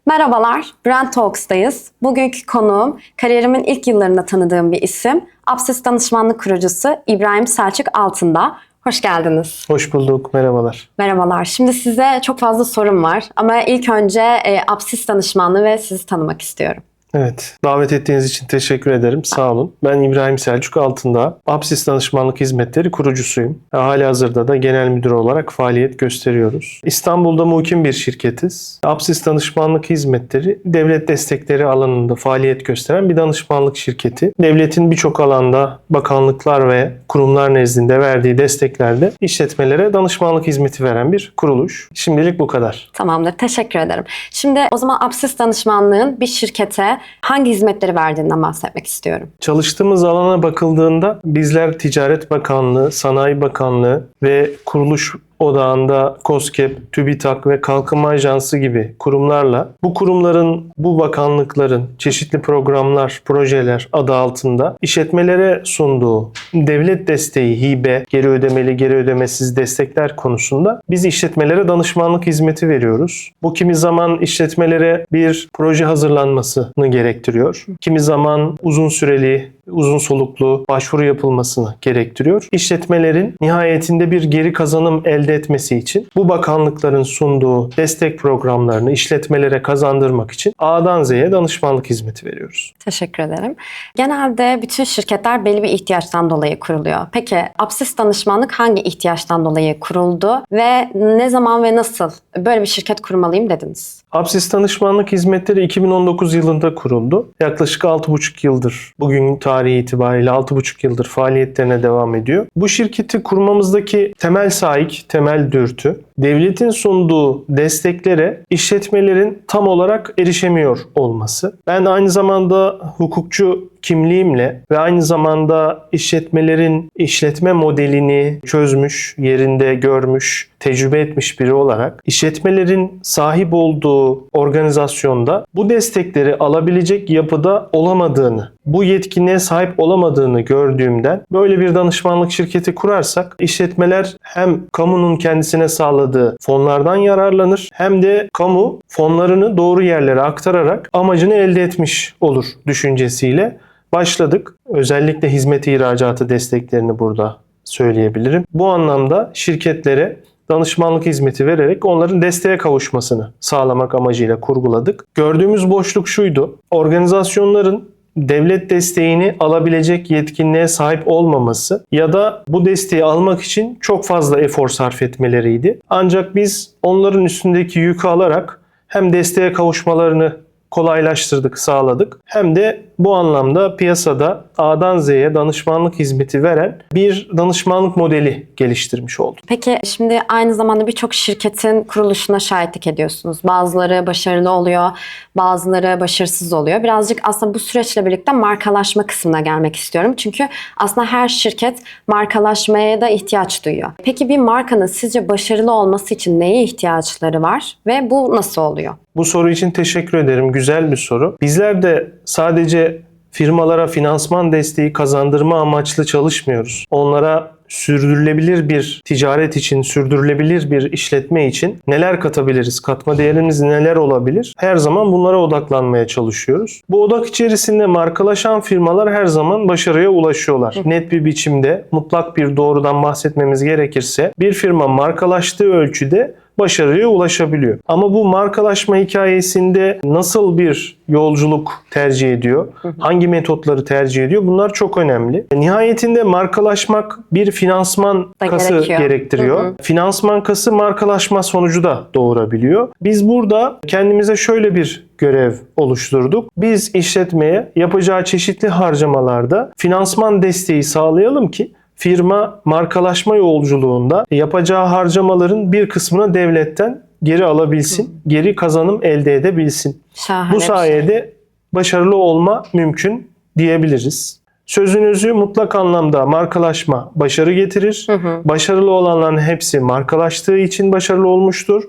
Merhabalar, Brand Talks'tayız. Bugünkü konuğum, kariyerimin ilk yıllarında tanıdığım bir isim, Apsis Danışmanlık kurucusu İbrahim Selçuk Altındağ. Hoş geldiniz. Hoş bulduk, merhabalar. Merhabalar. Şimdi size çok fazla sorum var ama ilk önce Apsis Danışmanlığı ve sizi tanımak istiyorum. Evet, davet ettiğiniz için teşekkür ederim. Sağ olun. Ben İbrahim Selçuk Altındağ. Apsis Danışmanlık Hizmetleri kurucusuyum. Halihazırda da genel müdür olarak faaliyet gösteriyoruz. İstanbul'da mukim bir şirketiz. Apsis Danışmanlık Hizmetleri, devlet destekleri alanında faaliyet gösteren bir danışmanlık şirketi. Devletin birçok alanda bakanlıklar ve kurumlar nezdinde verdiği desteklerde işletmelere danışmanlık hizmeti veren bir kuruluş. Şimdilik bu kadar. Tamamdır, teşekkür ederim. Şimdi o zaman Apsis Danışmanlığı'nın bir şirkete hangi hizmetleri verdiğinden bahsetmek istiyorum. Çalıştığımız alana bakıldığında bizler Ticaret Bakanlığı, Sanayi Bakanlığı ve kuruluş odağında KOSGEB, TÜBİTAK ve Kalkınma Ajansı gibi kurumlarla bu kurumların, bu bakanlıkların çeşitli programlar, projeler adı altında işletmelere sunduğu devlet desteği, hibe, geri ödemeli, geri ödemesiz destekler konusunda biz işletmelere danışmanlık hizmeti veriyoruz. Bu kimi zaman işletmelere bir proje hazırlanmasını gerektiriyor. Kimi zaman uzun süreli, uzun soluklu başvuru yapılmasını gerektiriyor. İşletmelerin nihayetinde bir geri kazanım elde etmesi için bu bakanlıkların sunduğu destek programlarını işletmelere kazandırmak için A'dan Z'ye danışmanlık hizmeti veriyoruz. Teşekkür ederim. Genelde bütün şirketler belli bir ihtiyaçtan dolayı kuruluyor. Peki Apsis Danışmanlık hangi ihtiyaçtan dolayı kuruldu ve ne zaman ve nasıl böyle bir şirket kurmalıyım dediniz? Apsis Danışmanlık Hizmetleri 2019 yılında kuruldu. Yaklaşık 6,5 yıldır, bugün tarihi itibariyle 6,5 yıldır faaliyetlerine devam ediyor. Bu şirketi kurmamızdaki temel sahik, temel dürtü, devletin sunduğu desteklere işletmelerin tam olarak erişemiyor olması. Ben aynı zamanda hukukçu kimliğimle ve aynı zamanda işletmelerin işletme modelini çözmüş, yerinde görmüş, tecrübe etmiş biri olarak işletmelerin sahip olduğu organizasyonda bu destekleri alabilecek yapıda olamadığını, bu yetkinliğe sahip olamadığını gördüğümden böyle bir danışmanlık şirketi kurarsak işletmeler hem kamunun kendisine sağladığı fonlardan yararlanır hem de kamu fonlarını doğru yerlere aktararak amacını elde etmiş olur düşüncesiyle başladık. Özellikle hizmet ihracatı desteklerini burada söyleyebilirim. Bu anlamda şirketlere danışmanlık hizmeti vererek onların desteğe kavuşmasını sağlamak amacıyla kurguladık. Gördüğümüz boşluk şuydu: organizasyonların devlet desteğini alabilecek yetkinliğe sahip olmaması ya da bu desteği almak için çok fazla efor sarf etmeleriydi. Ancak biz onların üstündeki yükü alarak hem desteğe kavuşmalarını kolaylaştırdık, sağladık. Hem de bu anlamda piyasada A'dan Z'ye danışmanlık hizmeti veren bir danışmanlık modeli geliştirmiş olduk. Peki şimdi aynı zamanda birçok şirketin kuruluşuna şahitlik ediyorsunuz. Bazıları başarılı oluyor, bazıları başarısız oluyor. Birazcık aslında bu süreçle birlikte markalaşma kısmına gelmek istiyorum. Çünkü aslında her şirket markalaşmaya da ihtiyaç duyuyor. Peki bir markanın sizce başarılı olması için neye ihtiyaçları var ve bu nasıl oluyor? Bu soru için teşekkür ederim. Güzel bir soru. Bizler de sadece firmalara finansman desteği kazandırma amaçlı çalışmıyoruz. Onlara sürdürülebilir bir ticaret için, sürdürülebilir bir işletme için neler katabiliriz, katma değerimiz neler olabilir? Her zaman bunlara odaklanmaya çalışıyoruz. Bu odak içerisinde markalaşan firmalar her zaman başarıya ulaşıyorlar. Net bir biçimde, mutlak bir doğrudan bahsetmemiz gerekirse bir firma markalaştığı ölçüde başarıya ulaşabiliyor. Ama bu markalaşma hikayesinde nasıl bir yolculuk tercih ediyor? Hangi metotları tercih ediyor? Bunlar çok önemli. Nihayetinde markalaşmak bir finansman kası gerektiriyor. Finansman kası markalaşma sonucu da doğurabiliyor. Biz burada kendimize şöyle bir görev oluşturduk. Biz işletmeye yapacağı çeşitli harcamalarda finansman desteği sağlayalım ki firma markalaşma yolculuğunda yapacağı harcamaların bir kısmını devletten geri alabilsin, geri kazanım elde edebilsin. Şahane. Bu sayede başarılı olma mümkün diyebiliriz. Sözünüzü mutlak anlamda markalaşma başarı getirir. Başarılı olanların hepsi markalaştığı için başarılı olmuştur.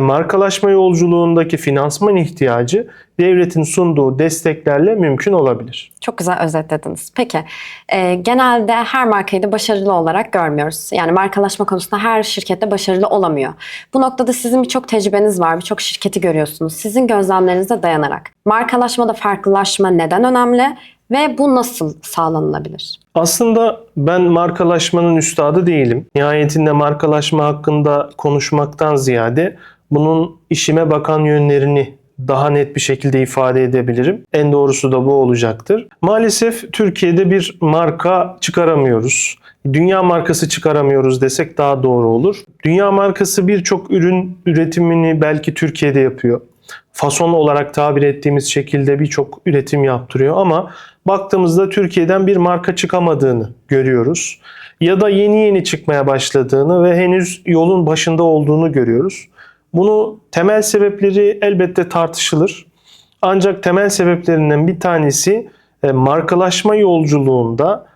markalaşma yolculuğundaki finansman ihtiyacı devletin sunduğu desteklerle mümkün olabilir. Çok güzel özetlediniz. Peki, genelde her markayı da başarılı olarak görmüyoruz. Yani markalaşma konusunda her şirkette başarılı olamıyor. Bu noktada sizin birçok tecrübeniz var, birçok şirketi görüyorsunuz. Sizin gözlemlerinize dayanarak markalaşmada farklılaşma neden önemli ve bu nasıl sağlanılabilir? Aslında ben markalaşmanın üstadı değilim. Nihayetinde markalaşma hakkında konuşmaktan ziyade bunun işime bakan yönlerini daha net bir şekilde ifade edebilirim. En doğrusu da bu olacaktır. Maalesef Türkiye'de bir marka çıkaramıyoruz. Dünya markası çıkaramıyoruz desek daha doğru olur. Dünya markası birçok ürün üretimini belki Türkiye'de yapıyor. Fason olarak tabir ettiğimiz şekilde birçok üretim yaptırıyor ama baktığımızda Türkiye'den bir marka çıkamadığını görüyoruz. Ya da yeni yeni çıkmaya başladığını ve henüz yolun başında olduğunu görüyoruz. Bunu temel sebepleri elbette tartışılır. Ancak temel sebeplerinden bir tanesi markalaşma yolculuğunda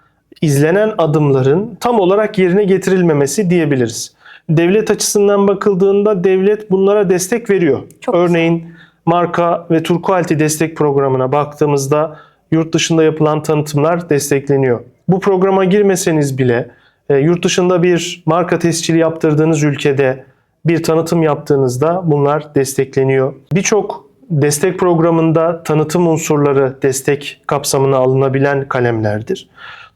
izlenen adımların tam olarak yerine getirilmemesi diyebiliriz. Devlet açısından bakıldığında devlet bunlara destek veriyor. Çok Örneğin marka ve Turkualti destek programına baktığımızda yurt dışında yapılan tanıtımlar destekleniyor. Bu programa girmeseniz bile yurt dışında bir marka tescili yaptırdığınız ülkede bir tanıtım yaptığınızda bunlar destekleniyor. Birçok destek programında tanıtım unsurları destek kapsamına alınabilen kalemlerdir.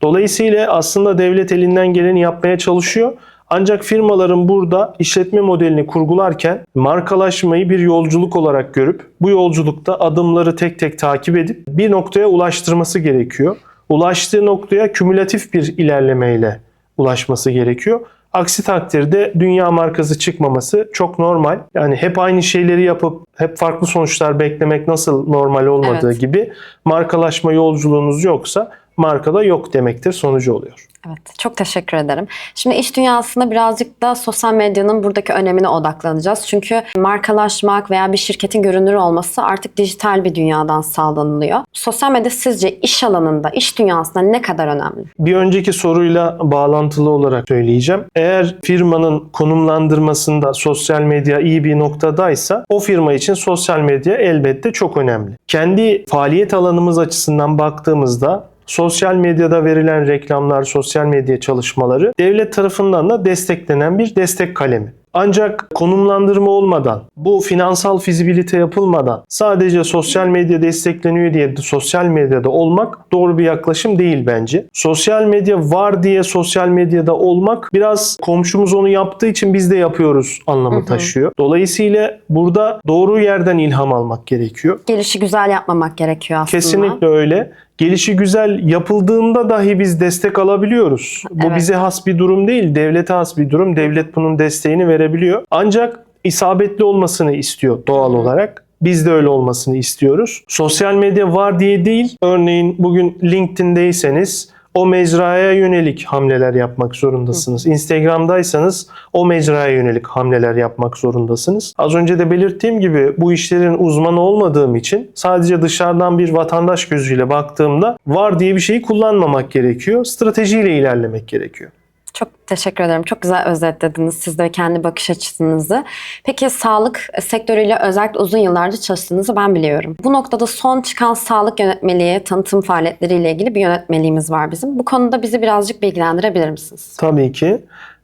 Dolayısıyla aslında devlet elinden geleni yapmaya çalışıyor. Ancak firmaların burada işletme modelini kurgularken markalaşmayı bir yolculuk olarak görüp bu yolculukta adımları tek tek takip edip bir noktaya ulaştırması gerekiyor. Ulaştığı noktaya kümülatif bir ilerlemeyle ulaşması gerekiyor. Aksi takdirde dünya markası çıkmaması çok normal. Yani hep aynı şeyleri yapıp hep farklı sonuçlar beklemek nasıl normal olmadığı gibi markalaşma yolculuğunuz yoksa markada yok demektir sonucu oluyor. Evet, çok teşekkür ederim. Şimdi iş dünyasında birazcık da sosyal medyanın buradaki önemine odaklanacağız. Çünkü markalaşmak veya bir şirketin görünür olması artık dijital bir dünyadan sağlanılıyor. Sosyal medya sizce iş alanında, iş dünyasında ne kadar önemli? Bir önceki soruyla bağlantılı olarak söyleyeceğim. Eğer firmanın konumlandırmasında sosyal medya iyi bir noktadaysa o firma için sosyal medya elbette çok önemli. Kendi faaliyet alanımız açısından baktığımızda sosyal medyada verilen reklamlar, sosyal medya çalışmaları devlet tarafından da desteklenen bir destek kalemi. Ancak konumlandırma olmadan, bu finansal fizibilite yapılmadan sadece sosyal medya destekleniyor diye sosyal medyada olmak doğru bir yaklaşım değil bence. Sosyal medya var diye sosyal medyada olmak biraz komşumuz onu yaptığı için biz de yapıyoruz anlamı taşıyor. Dolayısıyla burada doğru yerden ilham almak gerekiyor. Gelişi güzel yapmamak gerekiyor aslında. Kesinlikle öyle. Gelişi güzel yapıldığında dahi biz destek alabiliyoruz. Bu Evet. bize has bir durum değil, devlete has bir durum. Devlet bunun desteğini verebiliyor. Ancak isabetli olmasını istiyor doğal olarak. Biz de öyle olmasını istiyoruz. Sosyal medya var diye değil, örneğin bugün LinkedIn'deyseniz o mecraya yönelik hamleler yapmak zorundasınız. Instagram'daysanız o mecraya yönelik hamleler yapmak zorundasınız. Az önce de belirttiğim gibi bu işlerin uzmanı olmadığım için sadece dışarıdan bir vatandaş gözüyle baktığımda var diye bir şeyi kullanmamak gerekiyor. Stratejiyle ilerlemek gerekiyor. Çok teşekkür ederim. Çok güzel özetlediniz siz de kendi bakış açınızı. Peki sağlık sektörüyle özellikle uzun yıllardır çalıştığınızı ben biliyorum. Bu noktada son çıkan sağlık yönetmeliği, tanıtım faaliyetleriyle ilgili bir yönetmeliğimiz var bizim. Bu konuda bizi birazcık bilgilendirebilir misiniz? Tabii ki.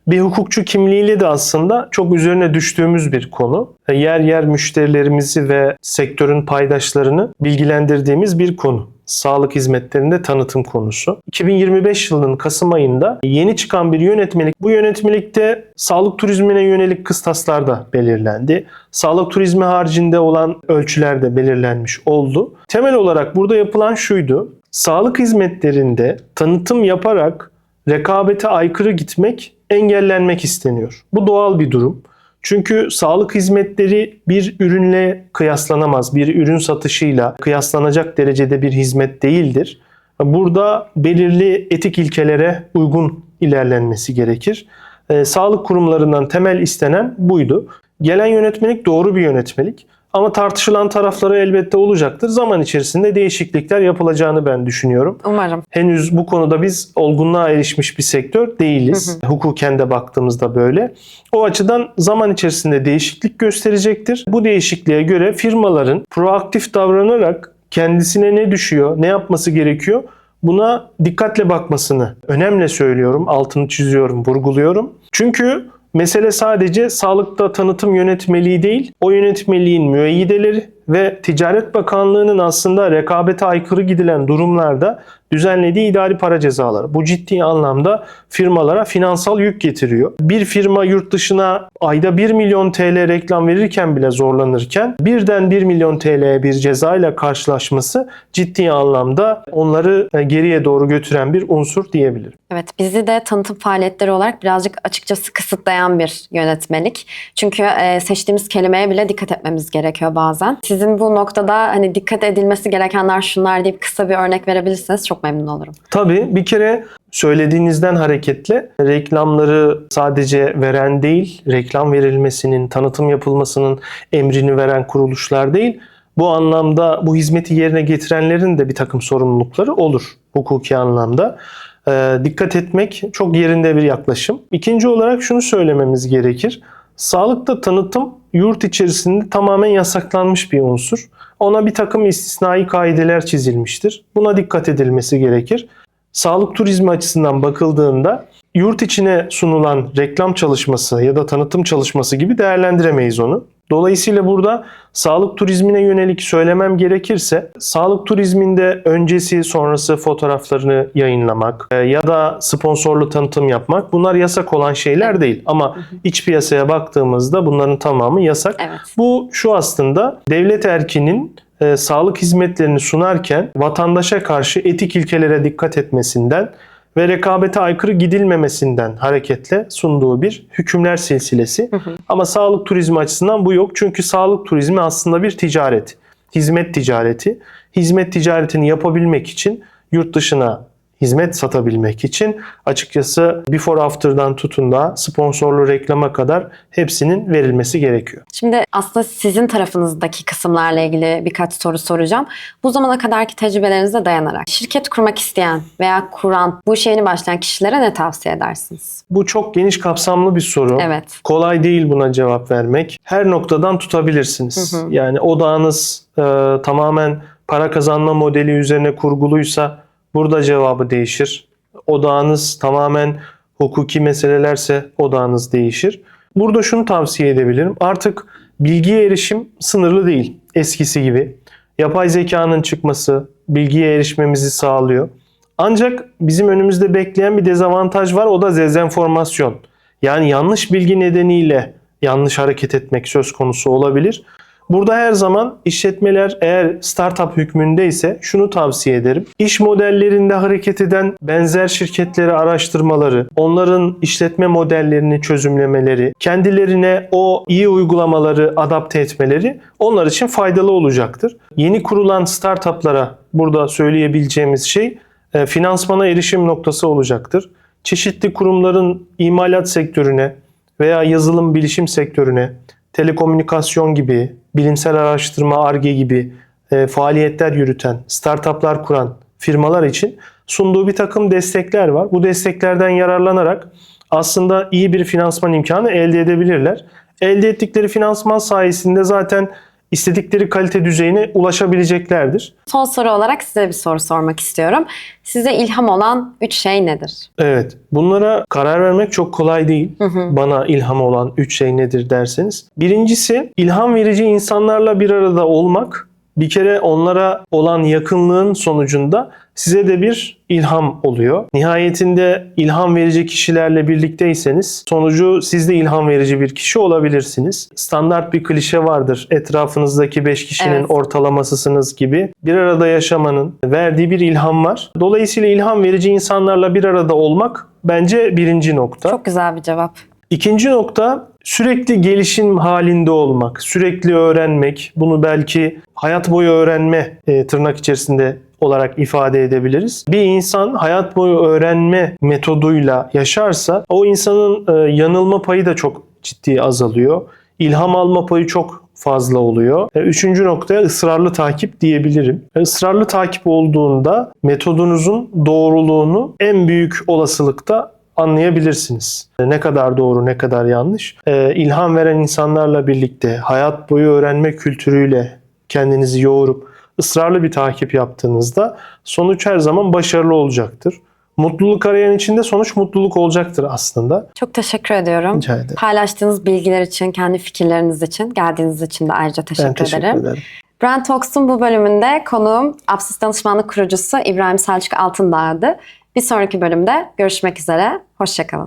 Bir hukukçu kimliğiyle de aslında çok üzerine düştüğümüz bir konu. Yer yer müşterilerimizi ve sektörün paydaşlarını bilgilendirdiğimiz bir konu. Sağlık hizmetlerinde tanıtım konusu. 2025 yılının Kasım ayında yeni çıkan bir yönetmelik. Bu yönetmelikte sağlık turizmine yönelik kıstaslar da belirlendi. Sağlık turizmi haricinde olan ölçüler de belirlenmiş oldu. Temel olarak burada yapılan şuydu. Sağlık hizmetlerinde tanıtım yaparak rekabete aykırı gitmek engellenmek isteniyor. Bu doğal bir durum. Çünkü sağlık hizmetleri bir ürünle kıyaslanamaz. Bir ürün satışıyla kıyaslanacak derecede bir hizmet değildir. Burada belirli etik ilkelere uygun ilerlenmesi gerekir. Sağlık kurumlarından temel istenen buydu. Gelen yönetmelik doğru bir yönetmelik. Ama tartışılan tarafları elbette olacaktır. Zaman içerisinde değişiklikler yapılacağını ben düşünüyorum. Umarım. Henüz bu konuda biz olgunluğa erişmiş bir sektör değiliz. Hukuken de baktığımızda böyle. O açıdan zaman içerisinde değişiklik gösterecektir. Bu değişikliğe göre firmaların proaktif davranarak kendisine ne düşüyor, ne yapması gerekiyor, buna dikkatle bakmasını önemli söylüyorum, altını çiziyorum, vurguluyorum. Çünkü mesele sadece sağlıkta tanıtım yönetmeliği değil, o yönetmeliğin müeyyideleri ve Ticaret Bakanlığı'nın aslında rekabete aykırı gidilen durumlarda düzenlediği idari para cezaları. Bu ciddi anlamda firmalara finansal yük getiriyor. Bir firma yurt dışına ayda 1 milyon TL reklam verirken bile zorlanırken birden 1 milyon TL'ye bir ceza ile karşılaşması ciddi anlamda onları geriye doğru götüren bir unsur diyebilirim. Evet, bizi de tanıtım faaliyetleri olarak birazcık açıkçası kısıtlayan bir yönetmelik. Çünkü seçtiğimiz kelimeye bile dikkat etmemiz gerekiyor bazen. Sizin bu noktada hani dikkat edilmesi gerekenler şunlar deyip kısa bir örnek verebilirseniz çok memnun olurum. Tabii bir kere söylediğinizden hareketle reklamları sadece veren değil, reklam verilmesinin, tanıtım yapılmasının emrini veren kuruluşlar değil, bu anlamda bu hizmeti yerine getirenlerin de bir takım sorumlulukları olur hukuki anlamda. Dikkat etmek çok yerinde bir yaklaşım. İkinci olarak şunu söylememiz gerekir. Sağlıkta tanıtım yurt içerisinde tamamen yasaklanmış bir unsur. Ona bir takım istisnai kaideler çizilmiştir. Buna dikkat edilmesi gerekir. Sağlık turizmi açısından bakıldığında yurt içine sunulan reklam çalışması ya da tanıtım çalışması gibi değerlendiremeyiz onu. Dolayısıyla burada sağlık turizmine yönelik söylemem gerekirse sağlık turizminde öncesi sonrası fotoğraflarını yayınlamak ya da sponsorlu tanıtım yapmak bunlar yasak olan şeyler değil. Ama iç piyasaya baktığımızda bunların tamamı yasak. Evet. Bu şu aslında devlet erkinin sağlık hizmetlerini sunarken vatandaşa karşı etik ilkelere dikkat etmesinden ve rekabete aykırı gidilmemesinden hareketle sunduğu bir hükümler silsilesi. Ama sağlık turizmi açısından bu yok. Çünkü sağlık turizmi aslında bir ticaret, hizmet ticareti. Hizmet ticaretini yapabilmek için yurt dışına hizmet satabilmek için açıkçası before after'dan tutun da sponsorlu reklama kadar hepsinin verilmesi gerekiyor. Şimdi aslında sizin tarafınızdaki kısımlarla ilgili birkaç soru soracağım. Bu zamana kadarki tecrübelerinize dayanarak şirket kurmak isteyen veya kuran, bu işe yeni başlayan kişilere ne tavsiye edersiniz? Bu çok geniş kapsamlı bir soru. Evet. Kolay değil buna cevap vermek. Her noktadan tutabilirsiniz. Yani odağınız tamamen para kazanma modeli üzerine kurguluysa burada cevabı değişir. Odağınız tamamen hukuki meselelerse odağınız değişir. Burada şunu tavsiye edebilirim. Artık bilgiye erişim sınırlı değil eskisi gibi. Yapay zekanın çıkması bilgiye erişmemizi sağlıyor. Ancak bizim önümüzde bekleyen bir dezavantaj var. O da dezenformasyon. Yani yanlış bilgi nedeniyle yanlış hareket etmek söz konusu olabilir. Burada her zaman işletmeler eğer startup hükmündeyse şunu tavsiye ederim. İş modellerinde hareket eden benzer şirketleri araştırmaları, onların işletme modellerini çözümlemeleri, kendilerine o iyi uygulamaları adapte etmeleri onlar için faydalı olacaktır. Yeni kurulan startuplara burada söyleyebileceğimiz şey finansmana erişim noktası olacaktır. Çeşitli kurumların imalat sektörüne veya yazılım bilişim sektörüne, telekomünikasyon gibi, bilimsel araştırma, Ar-Ge gibi faaliyetler yürüten, startuplar kuran firmalar için sunduğu bir takım destekler var. Bu desteklerden yararlanarak aslında iyi bir finansman imkanı elde edebilirler. Elde ettikleri finansman sayesinde zaten istedikleri kalite düzeyine ulaşabileceklerdir. Son soru olarak size bir soru sormak istiyorum. Size ilham olan 3 şey nedir? Evet, bunlara karar vermek çok kolay değil. Bana ilham olan 3 şey nedir derseniz. Birincisi ilham verici insanlarla bir arada olmak. Bir kere onlara olan yakınlığın sonucunda size de bir ilham oluyor. Nihayetinde ilham verici kişilerle birlikteyseniz sonucu siz de ilham verici bir kişi olabilirsiniz. Standart bir klişe vardır. Etrafınızdaki 5 kişinin ortalamasısınız gibi. Bir arada yaşamanın verdiği bir ilham var. Dolayısıyla ilham verici insanlarla bir arada olmak bence birinci nokta. Çok güzel bir cevap. İkinci nokta sürekli gelişim halinde olmak, sürekli öğrenmek. Bunu belki hayat boyu öğrenme tırnak içerisinde olarak ifade edebiliriz. Bir insan hayat boyu öğrenme metoduyla yaşarsa o insanın yanılma payı da çok ciddi azalıyor. İlham alma payı çok fazla oluyor. Üçüncü noktaya ısrarlı takip diyebilirim. Israrlı takip olduğunda metodunuzun doğruluğunu en büyük olasılıkta anlayabilirsiniz. Ne kadar doğru, ne kadar yanlış. İlham veren insanlarla birlikte hayat boyu öğrenme kültürüyle kendinizi yoğurup ısrarlı bir takip yaptığınızda sonuç her zaman başarılı olacaktır. Mutluluk arayan içinde sonuç mutluluk olacaktır aslında. Çok teşekkür ediyorum. Rica ederim. Paylaştığınız bilgiler için, kendi fikirleriniz için, geldiğiniz için de ayrıca Ben teşekkür ederim. Brand Talks'un bu bölümünde konuğum Apsis Danışmanlık kurucusu İbrahim Selçuk Altındağ'dı. Bir sonraki bölümde görüşmek üzere. Hoşça kalın.